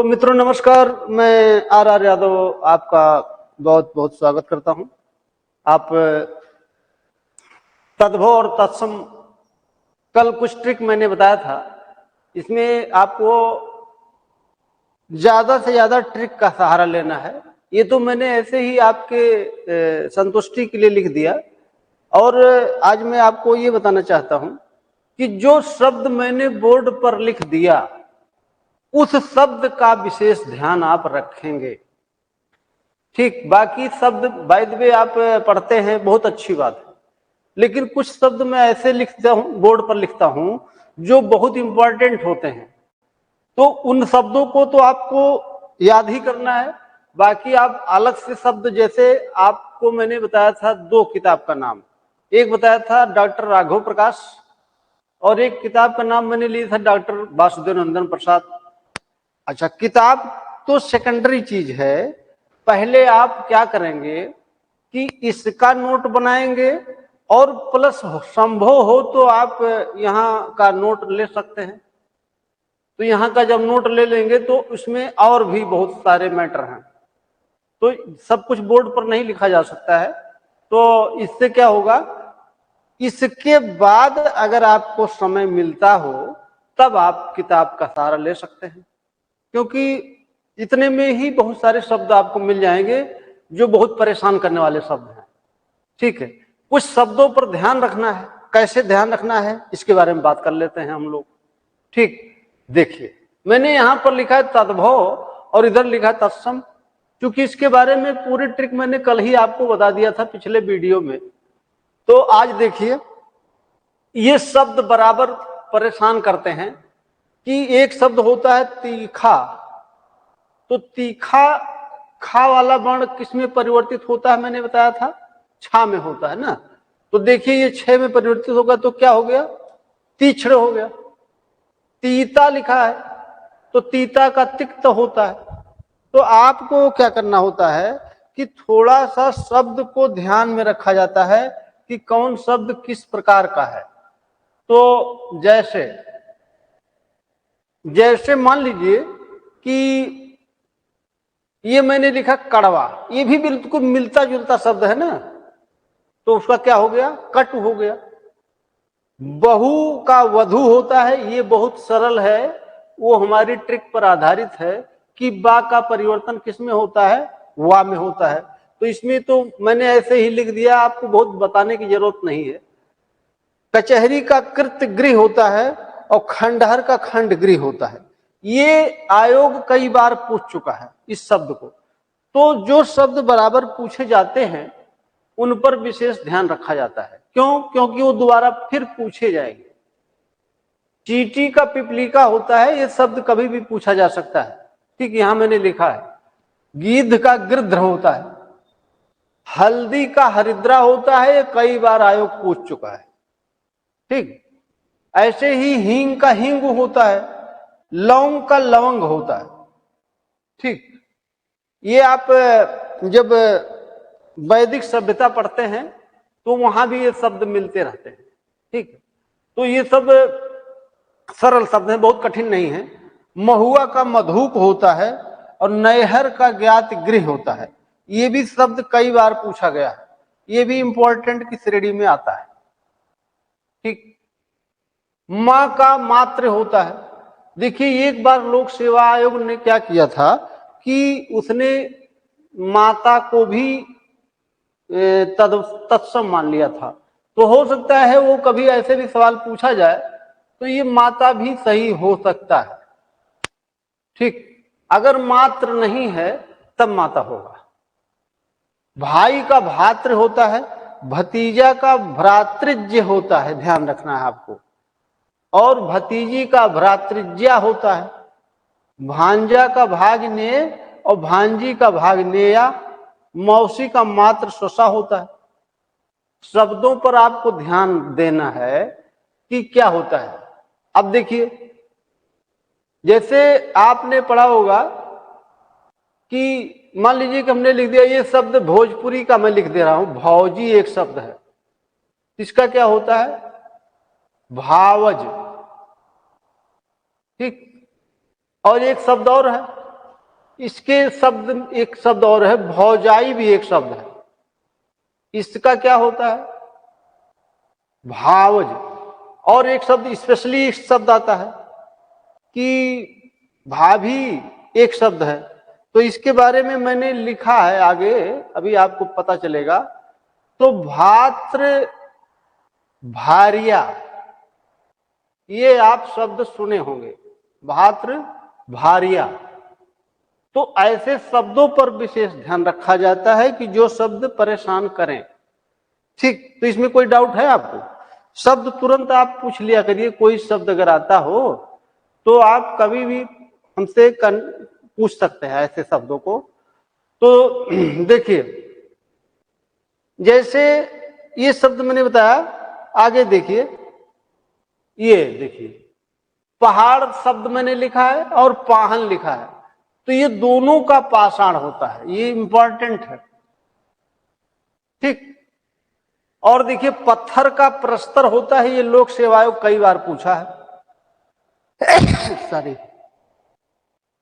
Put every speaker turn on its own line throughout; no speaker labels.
तो मित्रों नमस्कार, मैं आर यादव आपका बहुत बहुत स्वागत करता हूं। आप तद्भव और तत्सम कल कुछ ट्रिक मैंने बताया था, इसमें आपको ज्यादा से ज्यादा ट्रिक का सहारा लेना है। ये तो मैंने ऐसे ही आपके संतुष्टि के लिए लिख दिया। और आज मैं आपको ये बताना चाहता हूं कि जो शब्द मैंने बोर्ड पर लिख दिया उस शब्द का विशेष ध्यान आप रखेंगे। ठीक, बाकी शब्द बाय द वे आप पढ़ते हैं, बहुत अच्छी बात है, लेकिन कुछ शब्द मैं ऐसे लिखता हूं, बोर्ड पर लिखता हूं, जो बहुत इंपॉर्टेंट होते हैं। तो उन शब्दों को तो आपको याद ही करना है। बाकी आप अलग से शब्द, जैसे आपको मैंने बताया था 2 किताब का नाम, एक बताया था डॉक्टर राघव प्रकाश और एक किताब का नाम मैंने लिया था डॉक्टर वासुदेव नंदन प्रसाद। अच्छा, किताब तो सेकेंडरी चीज है। पहले आप क्या करेंगे कि इसका नोट बनाएंगे और प्लस संभव हो तो आप यहाँ का नोट ले सकते हैं। तो यहाँ का जब नोट ले लेंगे तो उसमें और भी बहुत सारे मैटर हैं, तो सब कुछ बोर्ड पर नहीं लिखा जा सकता है। तो इससे क्या होगा, इसके बाद अगर आपको समय मिलता हो तब आप किताब का सहारा ले सकते हैं, क्योंकि इतने में ही बहुत सारे शब्द आपको मिल जाएंगे जो बहुत परेशान करने वाले शब्द हैं। ठीक है, कुछ शब्दों पर ध्यान रखना है। कैसे ध्यान रखना है इसके बारे में बात कर लेते हैं हम लोग। ठीक, देखिए मैंने यहां पर लिखा है तद्भव और इधर लिखा है तत्सम, क्योंकि इसके बारे में पूरी ट्रिक मैंने कल ही आपको बता दिया था पिछले वीडियो में। तो आज देखिए, ये शब्द बराबर परेशान करते हैं कि एक शब्द होता है तीखा। तो तीखा खा वाला वर्ण किसमें परिवर्तित होता है, मैंने बताया था छा में होता है ना। तो देखिए ये छह में परिवर्तित होगा तो क्या हो गया, तीक्ष्ण हो गया। तीता लिखा है तो तीता का तिक्त होता है। तो आपको क्या करना होता है कि थोड़ा सा शब्द को ध्यान में रखा जाता है कि कौन शब्द किस प्रकार का है। तो जैसे मान लीजिए कि ये मैंने लिखा कड़वा, ये भी बिल्कुल मिलता जुलता शब्द है ना, तो उसका क्या हो गया, कट हो गया। बहु का वधु होता है, ये बहुत सरल है, वो हमारी ट्रिक पर आधारित है कि बा का परिवर्तन किसमें होता है, वा में होता है। तो इसमें तो मैंने ऐसे ही लिख दिया, आपको बहुत बताने की जरूरत नहीं है। कचहरी का कृत गृह होता है और खंडहर का खंड गृह होता है। ये आयोग कई बार पूछ चुका है इस शब्द को। तो जो शब्द बराबर पूछे जाते हैं उन पर विशेष ध्यान रखा जाता है। क्यों? क्योंकि वो दोबारा फिर पूछे जाएंगे। चींटी का पिपलीका होता है, ये शब्द कभी भी पूछा जा सकता है। ठीक, यहां मैंने लिखा है। गिद्ध का गृध्र होता है, हल्दी का हरिद्रा होता है, ये कई बार आयोग पूछ चुका है। ठीक, ऐसे ही हींग का हिंग होता है, लौंग का लवंग होता है। ठीक, ये आप जब वैदिक सभ्यता पढ़ते हैं तो वहां भी ये शब्द मिलते रहते हैं। ठीक, तो ये सब सरल शब्द हैं, बहुत कठिन नहीं है। महुआ का मधुक होता है और नैहर का ज्ञात गृह होता है। ये भी शब्द कई बार पूछा गया है, ये भी इंपॉर्टेंट की श्रेणी में आता है। ठीक, मां का मात्र होता है। देखिए एक बार लोक सेवा आयोग ने क्या किया था कि उसने माता को भी तत्सम मान लिया था। तो हो सकता है वो कभी ऐसे भी सवाल पूछा जाए तो ये माता भी सही हो सकता है। ठीक, अगर मात्र नहीं है तब माता होगा। भाई का भात्र होता है, भतीजा का भ्रातृज्य होता है, ध्यान रखना है आपको, और भतीजी का भ्रातृज्या होता है। भांजा का भाग्ने और भांजी का भाग्नेया, मौसी का मात्र स्वसा होता है। शब्दों पर आपको ध्यान देना है कि क्या होता है। अब देखिए, जैसे आपने पढ़ा होगा कि मान लीजिए कि हमने लिख दिया ये शब्द भोजपुरी का, मैं लिख दे रहा हूं भौजी एक शब्द है, इसका क्या होता है, भावज। ठीक, और एक शब्द और है इसके शब्द, एक शब्द और है, भौजाई भी एक शब्द है। इसका क्या होता है? भावज। और एक शब्द, स्पेशली एक शब्द आता है कि भाभी, एक शब्द है। तो इसके बारे में मैंने लिखा है आगे, अभी आपको पता चलेगा। तो भात्र भारिया, ये आप शब्द सुने होंगे, भात्र भारिया। तो ऐसे शब्दों पर विशेष ध्यान रखा जाता है कि जो शब्द परेशान करें। ठीक, तो इसमें कोई डाउट है आपको? शब्द तुरंत आप पूछ लिया करिए, कोई शब्द अगर आता हो तो आप कभी भी हमसे पूछ सकते हैं ऐसे शब्दों को। तो देखिए, जैसे ये शब्द मैंने बताया, आगे देखिए, ये देखिए, पहाड़ शब्द मैंने लिखा है और पाहन लिखा है। तो ये दोनों का पाषाण होता है, ये इंपॉर्टेंट है। ठीक। और देखिए, पत्थर का प्रस्तर होता है, ये लोक सेवा आयोग कई बार पूछा है। सॉरी,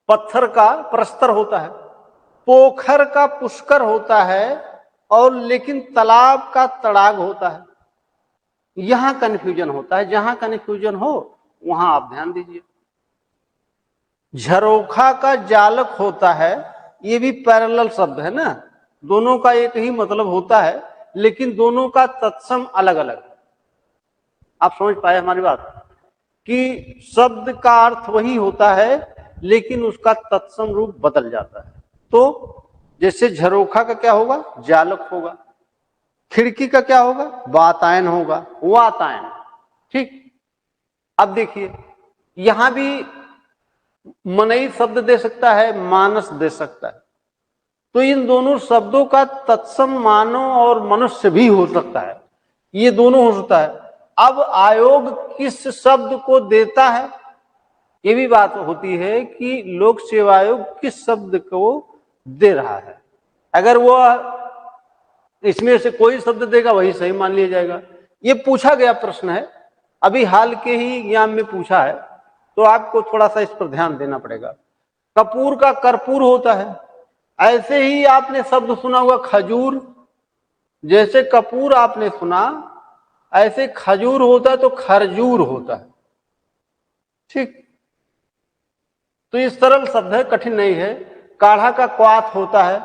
पत्थर का प्रस्तर होता है। पोखर का पुष्कर होता है, और लेकिन तालाब का तड़ाग होता है। यहां कंफ्यूजन होता है, जहां कंफ्यूजन हो वहां आप ध्यान दीजिए। झरोखा का जालक होता है, ये भी पैरेलल शब्द है ना, दोनों का एक ही मतलब होता है, लेकिन दोनों का तत्सम अलग अलग है। आप समझ पाए हमारी बात कि शब्द का अर्थ वही होता है, लेकिन उसका तत्सम रूप बदल जाता है। तो जैसे झरोखा का क्या होगा? जालक होगा। खिड़की का क्या होगा? वातायन होगा, वातायन। ठीक। अब देखिए, यहां भी मनई शब्द दे सकता है, मानस दे सकता है। तो इन दोनों शब्दों का तत्सम मानव और मनुष्य भी हो सकता है, ये दोनों हो सकता है। अब आयोग किस शब्द को देता है, ये भी बात होती है कि लोक सेवा आयोग किस शब्द को दे रहा है। अगर वो इसमें से कोई शब्द देगा वही सही मान लिया जाएगा। ये पूछा गया प्रश्न है, अभी हाल के ही एग्जाम में पूछा है, तो आपको थोड़ा सा इस पर ध्यान देना पड़ेगा। कपूर का कर्पूर होता है। ऐसे ही आपने शब्द सुना हुआ खजूर, जैसे कपूर आपने सुना, ऐसे खजूर होता है तो खरजूर होता है। ठीक। तो ये सरल शब्द है, कठिन नहीं है। काढ़ा का क्वाथ होता है।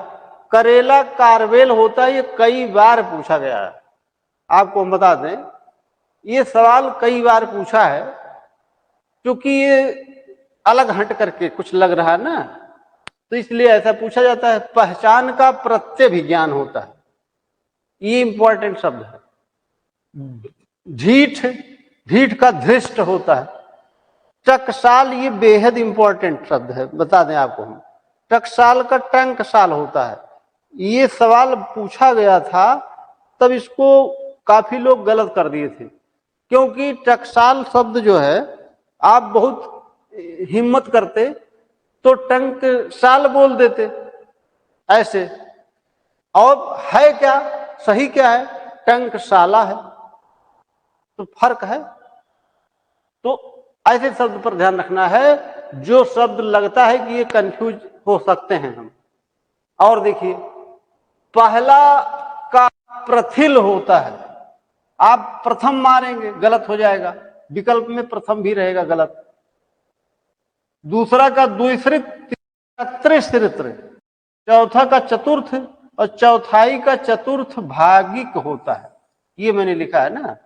करेला कारवेल होता है, ये कई बार पूछा गया है। आपको हम बता दें, ये सवाल कई बार पूछा है, क्योंकि ये अलग हट करके कुछ लग रहा है ना, तो इसलिए ऐसा पूछा जाता है। पहचान का प्रत्यभिज्ञान होता है, ये इंपॉर्टेंट शब्द है। ढीठ, ढीठ का धृष्ट होता है। टकसाल, ये बेहद इंपॉर्टेंट शब्द है, बता दें आपको हम। टकसाल का टंकसाल होता है। ये सवाल पूछा गया था, तब इसको काफी लोग गलत कर दिए थे, क्योंकि टकसाल शब्द जो है, आप बहुत हिम्मत करते तो टंकसाल बोल देते ऐसे, और है क्या, सही क्या है? टंकसाला है, तो फर्क है। तो ऐसे शब्द पर ध्यान रखना है, जो शब्द लगता है कि ये कंफ्यूज हो सकते हैं हम। और देखिए, पहला का प्रथिल होता है। आप प्रथम मारेंगे, गलत हो जाएगा, विकल्प में प्रथम भी रहेगा, गलत। दूसरा का द्विश्रित, त्रिश्रित्र, चौथा का चतुर्थ, और चौथाई का चतुर्थ भागिक होता है। ये मैंने लिखा है ना,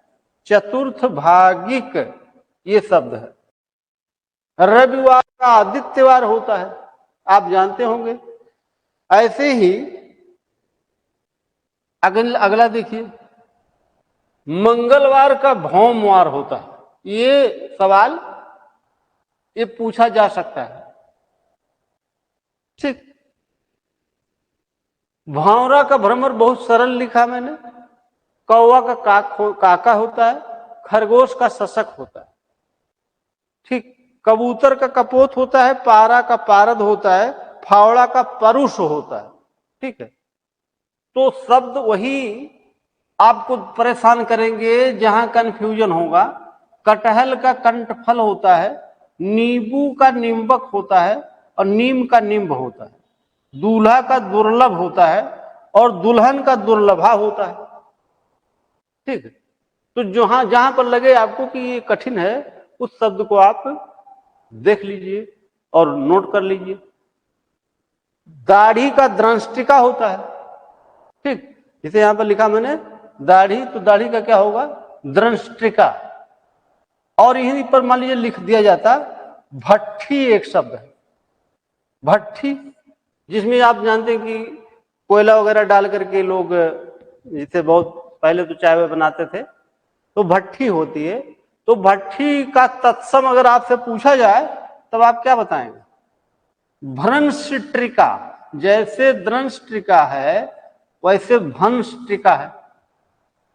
चतुर्थ भागिक, ये शब्द है। रविवार का आदित्यवार होता है, आप जानते होंगे। ऐसे ही अगला देखिए, मंगलवार का भौमवार होता है। ये सवाल ये पूछा जा सकता है। ठीक। भावरा का भ्रमर बहुत सरल लिखा मैंने। कौवा का काका होता है। खरगोश का शशक होता है। ठीक। कबूतर का कपोत होता है। पारा का पारद होता है। फावड़ा का परुष होता है। ठीक है। तो शब्द वही आपको परेशान करेंगे जहां कंफ्यूजन होगा। कटहल का कंठफल होता है। नींबू का निंबक होता है, और नीम का निंब होता है। दूल्हा का दुर्लभ होता है और दुल्हन का दुर्लभा होता है। ठीक है, तो जहां जहां पर लगे आपको कि ये कठिन है, उस शब्द को आप देख लीजिए और नोट कर लीजिए। दाढ़ी का द्रंष्टिका होता है। ठीक, जैसे यहां पर लिखा मैंने दाढ़ी, तो दाढ़ी का क्या होगा? द्रंष्टिका। और यहीं पर मान लीजिए लिख दिया जाता भट्ठी, एक शब्द है भट्ठी, जिसमें आप जानते हैं कि कोयला वगैरह डाल करके लोग, जैसे बहुत पहले तो चाय बनाते थे, तो भट्ठी होती है। तो भट्ठी का तत्सम अगर आपसे पूछा जाए तब आप क्या बताएंगे? भ्रंष्टिका। जैसे द्रंष्टिका है वैसे भ्रंष्टिका है।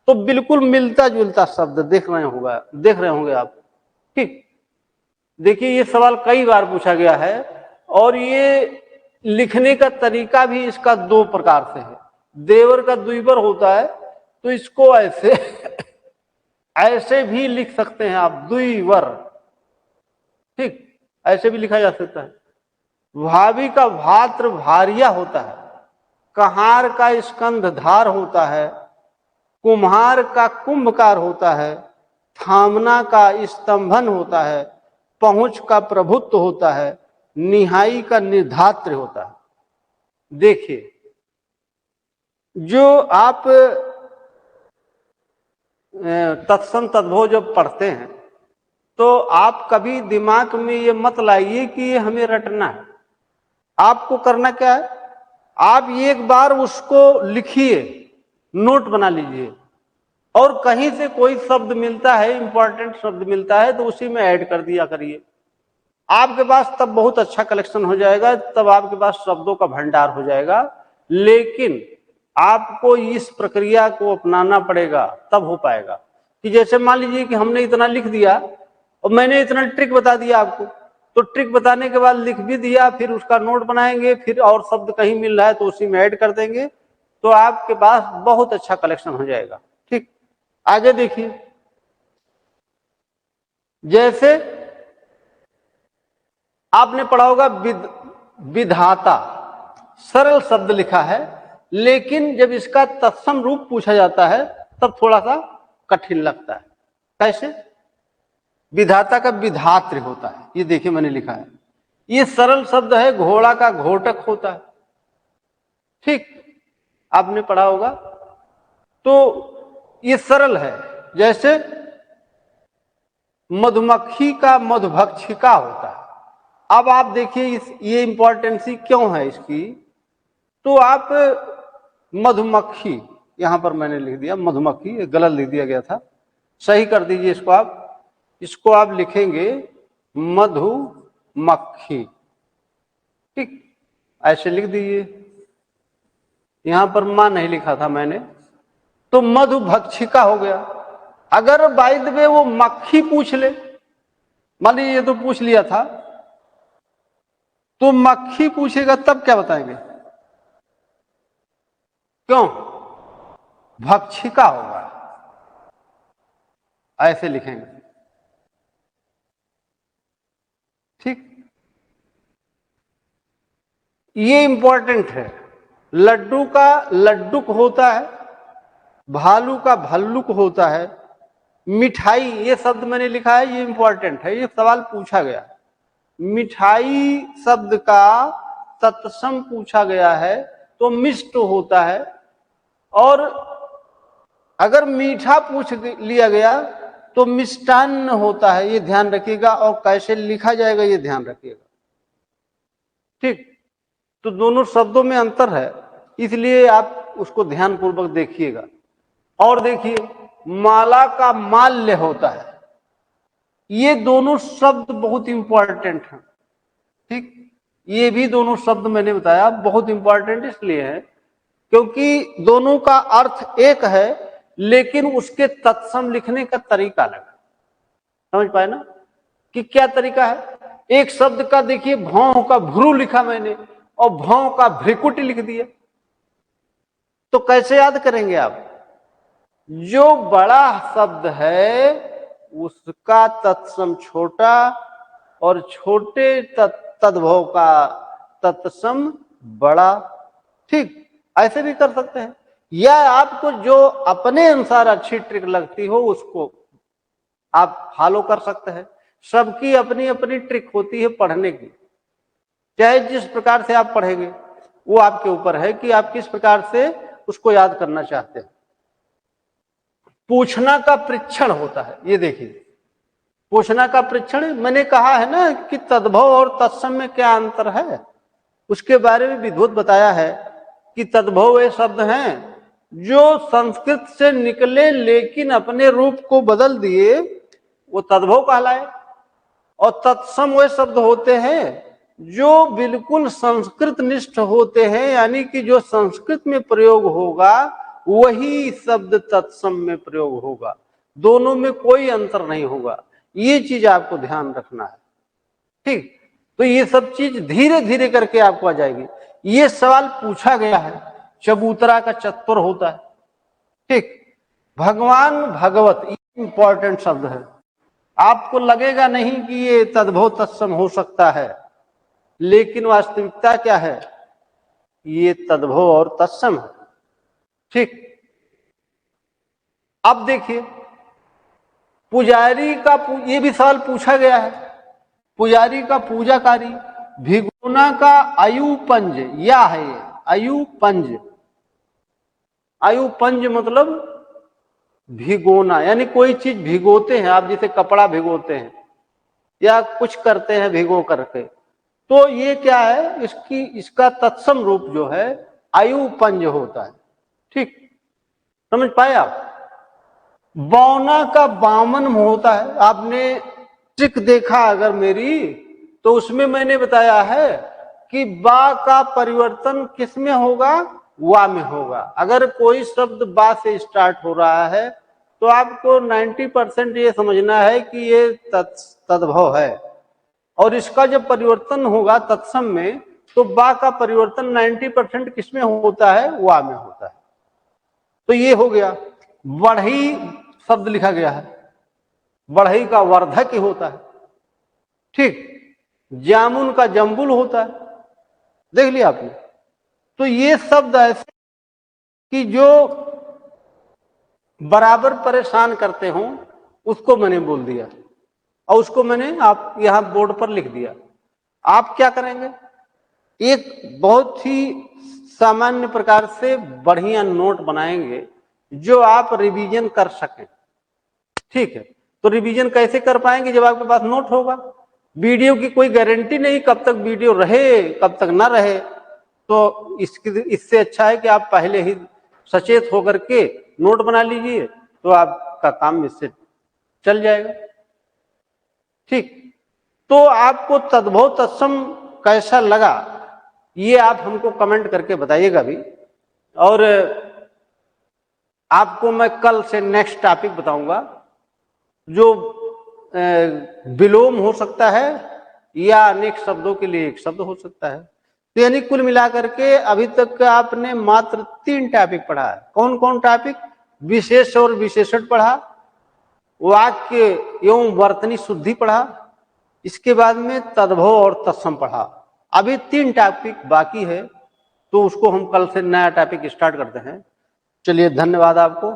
तो बिल्कुल मिलता जुलता शब्द देख रहे होंगे आप। ठीक, देखिए ये सवाल कई बार पूछा गया है और ये लिखने का तरीका भी इसका दो प्रकार से है। देवर का द्विवर होता है, तो इसको ऐसे ऐसे भी लिख सकते हैं आप, द्विवर। ठीक, ऐसे भी लिखा जा सकता है। भाभी का भात्र भारिया होता है, कहार का स्कंधधार होता है, कुम्हार का कुंभकार होता है, थामना का स्तंभन होता है, पहुंच का प्रभुत्व होता है, निहाई का निर्धात्र होता है। देखिए, जो आप तत्सम तद्भव जब पढ़ते हैं तो आप कभी दिमाग में ये मत लाइए कि ये हमें रटना है। आपको करना क्या है? आप एक बार उसको लिखिए, नोट बना लीजिए, और कहीं से कोई शब्द मिलता है, इंपॉर्टेंट शब्द मिलता है, तो उसी में ऐड कर दिया करिए। आपके पास तब बहुत अच्छा कलेक्शन हो जाएगा, तब आपके पास शब्दों का भंडार हो जाएगा। लेकिन आपको इस प्रक्रिया को अपनाना पड़ेगा, तब हो पाएगा। कि जैसे मान लीजिए कि हमने इतना लिख दिया और मैंने इतना ट्रिक बता दिया आपको, तो ट्रिक बताने के बाद लिख भी दिया, फिर उसका नोट बनाएंगे, फिर और शब्द कहीं मिल रहा है तो उसी में ऐड कर देंगे, तो आपके पास बहुत अच्छा कलेक्शन हो जाएगा। ठीक, आगे देखिए, जैसे आपने पढ़ा होगा विधाता, सरल शब्द लिखा है, लेकिन जब इसका तत्सम रूप पूछा जाता है तब थोड़ा सा कठिन लगता है। कैसे? विधाता का विधात्र होता है, ये देखिए मैंने लिखा है। ये सरल शब्द है, घोड़ा का घोटक होता है। ठीक, आपने पढ़ा होगा, तो ये सरल है। जैसे मधुमक्खी का मधुभक्षिका होता है। अब आप देखिए ये इंपॉर्टेंसी क्यों है इसकी, तो आप मधुमक्खी, यहां पर मैंने लिख दिया मधुमक्खी, गलत लिख दिया गया था, सही कर दीजिए इसको आप लिखेंगे मधुमक्खी। ठीक, ऐसे लिख दीजिए, यहां पर मां नहीं लिखा था मैंने, तो मधुभक्षिका हो गया। अगर बाय द वे वो मक्खी पूछ ले, मान लीजिए ये तो पूछ लिया था, तो मक्खी पूछेगा तब क्या बताएंगे? क्यों? भक्षिका होगा, ऐसे लिखेंगे। ठीक, ये इंपॉर्टेंट है। लड्डू का लड्डुक होता है, भालू का भल्लुक होता है, मिठाई, ये शब्द मैंने लिखा है, ये इंपॉर्टेंट है, ये सवाल पूछा गया। मिठाई शब्द का तत्सम पूछा गया है तो मिष्ट होता है, और अगर मीठा पूछ लिया गया तो मिष्टान्न होता है, ये ध्यान रखिएगा। और कैसे लिखा जाएगा ये ध्यान रखिएगा। ठीक, तो दोनों शब्दों में अंतर है, इसलिए आप उसको ध्यान पूर्वक देखिएगा। और देखिए, माला का माल्य होता है, ये दोनों शब्द बहुत इंपॉर्टेंट हैं। ठीक, ये भी दोनों शब्द मैंने बताया बहुत इंपॉर्टेंट इसलिए है क्योंकि दोनों का अर्थ एक है, लेकिन उसके तत्सम लिखने का तरीका अलग है। समझ पाए ना कि क्या तरीका है? एक शब्द का देखिए भौं का भ्रू लिखा मैंने और भौं का भ्रिकुट लिख दिया, तो कैसे याद करेंगे आप? जो बड़ा शब्द है उसका तत्सम छोटा और छोटे तद्भव का तत्सम बड़ा, ठीक, ऐसे भी कर सकते हैं। या आपको जो अपने अनुसार अच्छी ट्रिक लगती हो उसको आप फॉलो कर सकते हैं। सबकी अपनी अपनी ट्रिक होती है पढ़ने की, चाहे जिस प्रकार से आप पढ़ेंगे वो आपके ऊपर है कि आप किस प्रकार से उसको याद करना चाहते हैं। पूछना का परीक्षण होता है, ये देखिए, पूछना का परीक्षण, मैंने कहा है ना कि तद्भव और तत्सम में क्या अंतर है, उसके बारे में विद्वत बताया है कि तद्भव वे शब्द हैं जो संस्कृत से निकले लेकिन अपने रूप को बदल दिए, वो तद्भव कहलाए। और तत्सम वे शब्द होते हैं जो बिल्कुल संस्कृत निष्ठ होते हैं, यानी कि जो संस्कृत में प्रयोग होगा वही शब्द तत्सम में प्रयोग होगा, दोनों में कोई अंतर नहीं होगा। ये चीज आपको ध्यान रखना है, ठीक। तो ये सब चीज धीरे धीरे करके आपको आ जाएगी। ये सवाल पूछा गया है, चबूतरा का चत्वर होता है, ठीक। भगवान भगवत इंपॉर्टेंट शब्द है, आपको लगेगा नहीं कि ये तद्भव तत्सम हो सकता है, लेकिन वास्तविकता क्या है, ये तद्भव और तत्सम है, ठीक। अब देखिए, पुजारी का ये भी सवाल पूछा गया है, पुजारी का पूजाकारी, भिगोना का आयुपंज, या है ये आयुपंज। आयुपंज मतलब भिगोना, यानी कोई चीज भिगोते हैं आप, जैसे कपड़ा भिगोते हैं या कुछ करते हैं भिगो करके, तो ये क्या है, इसका तत्सम रूप जो है आयुपंज होता है, ठीक। समझ पाए आप। बौना का बामन होता है, आपने ट्रिक देखा अगर मेरी, तो उसमें मैंने बताया है कि बा का परिवर्तन किस में होगा, वा में होगा। अगर कोई शब्द बा से स्टार्ट हो रहा है तो आपको 90% ये समझना है कि ये तद्भव है, और इसका जब परिवर्तन होगा तत्सम में तो बा का परिवर्तन 90% किस में होता है, वा में होता है। तो ये हो गया। बढ़ई शब्द लिखा गया है, बढ़ई का वर्धक होता है, ठीक। जामुन का जम्बुल होता है, देख लिया आपने। तो ये शब्द ऐसे कि जो बराबर परेशान करते हो उसको मैंने बोल दिया, और उसको मैंने आप यहां बोर्ड पर लिख दिया। आप क्या करेंगे, एक बहुत ही सामान्य प्रकार से बढ़िया नोट बनाएंगे जो आप रिवीजन कर सकें, ठीक है। तो रिवीजन कैसे कर पाएंगे, जब आपके पास नोट होगा। वीडियो की कोई गारंटी नहीं कब तक वीडियो रहे कब तक ना रहे, तो इससे अच्छा है कि आप पहले ही सचेत होकर के नोट बना लीजिए, तो आपका काम इससे चल जाएगा, ठीक। तो आपको तद्भव तत्सम कैसा लगा ये आप हमको कमेंट करके बताइएगा भी। और आपको मैं कल से नेक्स्ट टॉपिक बताऊंगा जो विलोम हो सकता है या अनेक शब्दों के लिए एक शब्द हो सकता है। तो यानी कुल मिलाकर के अभी तक आपने मात्र 3 टॉपिक पढ़ा है। कौन कौन टॉपिक, विशेष और विशेषण पढ़ा, वाक्य एवं वर्तनी शुद्धि पढ़ा, इसके बाद में तद्भव और तत्सम पढ़ा। अभी 3 टॉपिक बाकी है, तो उसको हम कल से नया टॉपिक स्टार्ट करते हैं। चलिए, धन्यवाद आपको।